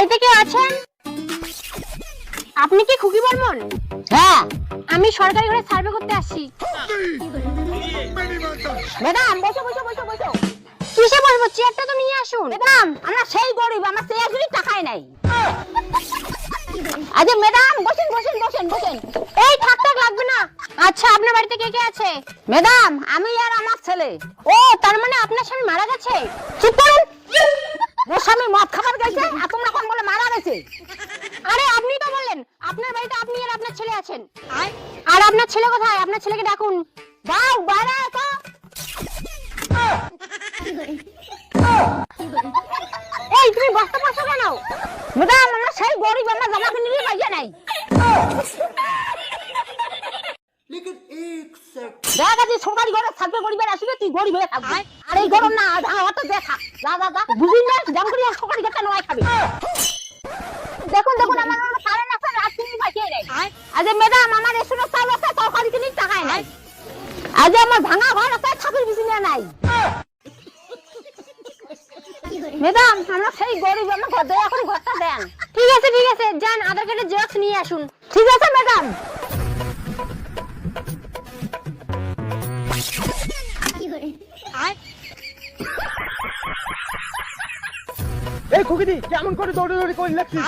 বাড়িতে কেউ আছেন? আপনি কি খুকি বর্মন? হ্যাঁ, আমি সরকারি ঘরে সার্ভে করতে আসছি। ম্যাডাম বসো বসো বসো বসো। কিসে বসবো? চেয়ারটা তো নিয়ে আসুন। ম্যাডাম আমরা সেই গরিব, আমার চেয়ার জুড়ি টাকাই নাই। আচ্ছা ম্যাডাম বসেন বসেন বসেন বসেন। এই থাক থাক লাগবে না। আচ্ছা আপনার বাড়িতে কে কে আছে? ম্যাডাম আমি আর আমার ছেলে। ও তার মানে আপনার স্বামী মারা গেছে? চুপ করুন। ওর স্বামী মদ খাবার গেছে আর তোমরা কোন বলে মারা গেছে। আরে আপনি তো বললেন আপনার বাড়িতে আপনি আর আপনার ছেলে আছেন। আর আপনার ছেলে কোথায়? আপনার ছেলেকে ডাকুন। দাও বাইরে তো। এই তুমি বসতে পারছো কেন? ম্যাডাম আমরা সেই গরিব, আমরা জামা কিনে পাইয়া নাই। দেখা যাচ্ছে সরকারি ঘরে থাকবে গরিবের, আসবে তুই গরিব হয়ে থাকবি। আর এই গরম না অত দেখা যা যা যা বুঝলি না, যেমন করে সরকারি ঘরটা নয় খাবি। দেখুন দেখুন আমার কারেন্ট আছে, রাত কিনে পাইয়ে নাই। আজ ম্যাডাম আমার রেশনের চাল আছে, সরকারি কিনে টাকায় নাই। আজ আমার ভাঙা ঘর আছে, ছাপির বিছানা নাই। ম্যাডাম আমরা সেই গরিব, আমরা দয়া করে ঘরটা দেন। ঠিক আছে যান আধার কার্ডের জেরক্স নিয়ে আসুন। ঠিক আছে ম্যাডাম। এই খুকিদি কেমন করে দৌড়াদৌড়ি করে লাগছিস?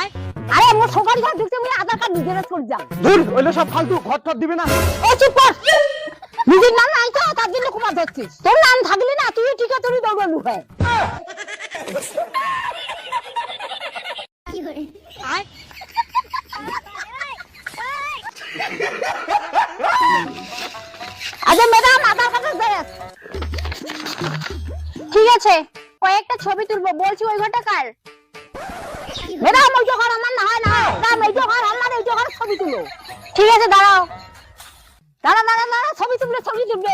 আরে মোর সরকারি ঘর ঢুকতে আমি আধার কার্ড নিজের করে যাম। ধুর ওইলো সব ফালতু, ঘর টর দিবে না। এই চুপ কর। নিজের নাম নাই তো তার জন্য কুমা ধরছিস। তোর নাম থাকলে না তুই ঠিক আছে, তুই দৌড়ালু হয়। আচ্ছা ম্যাডাম আধার কার্ডের জেরক্স। ঠিক আছে কয়েকটা ছবি তুলবো, বলছি ওই ঘরটা কার? ম্যাডাম ওই ঘর আমার না হয় না, ম্যাডাম এই ঘর আমার, এই ঘর ছবি তুলো। ঠিক আছে দাঁড়াও। দাঁড়া দাঁড়া দাঁড়া, ছবি তুলবে ছবি তুলবে।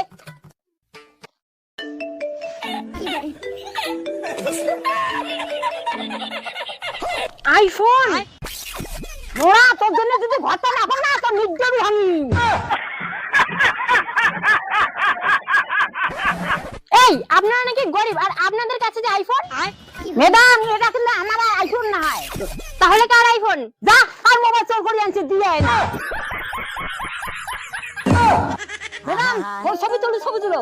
আইফোন। নোরা তোর জন্য যদি ঘরটা না পাবো না তোর নির্জনই আমি। এই আপনারা নাকি গরিব আর আপনাদের কাছে যে আইফোন? ম্যাডাম এটা কিন্তু আমার আইফোন না হয়। তাহলে কার আইফোন? যা আর মোবাইল চোর করে আনছি দিয়ে না। ম্যাডাম ওই ছবি তুলো ছবি তুলো।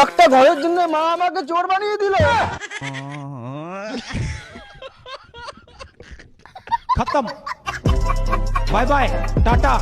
একটা ঘরের জন্য মা আমাকে চোর বানিয়ে দিল। खत्म बाय बाय टाटा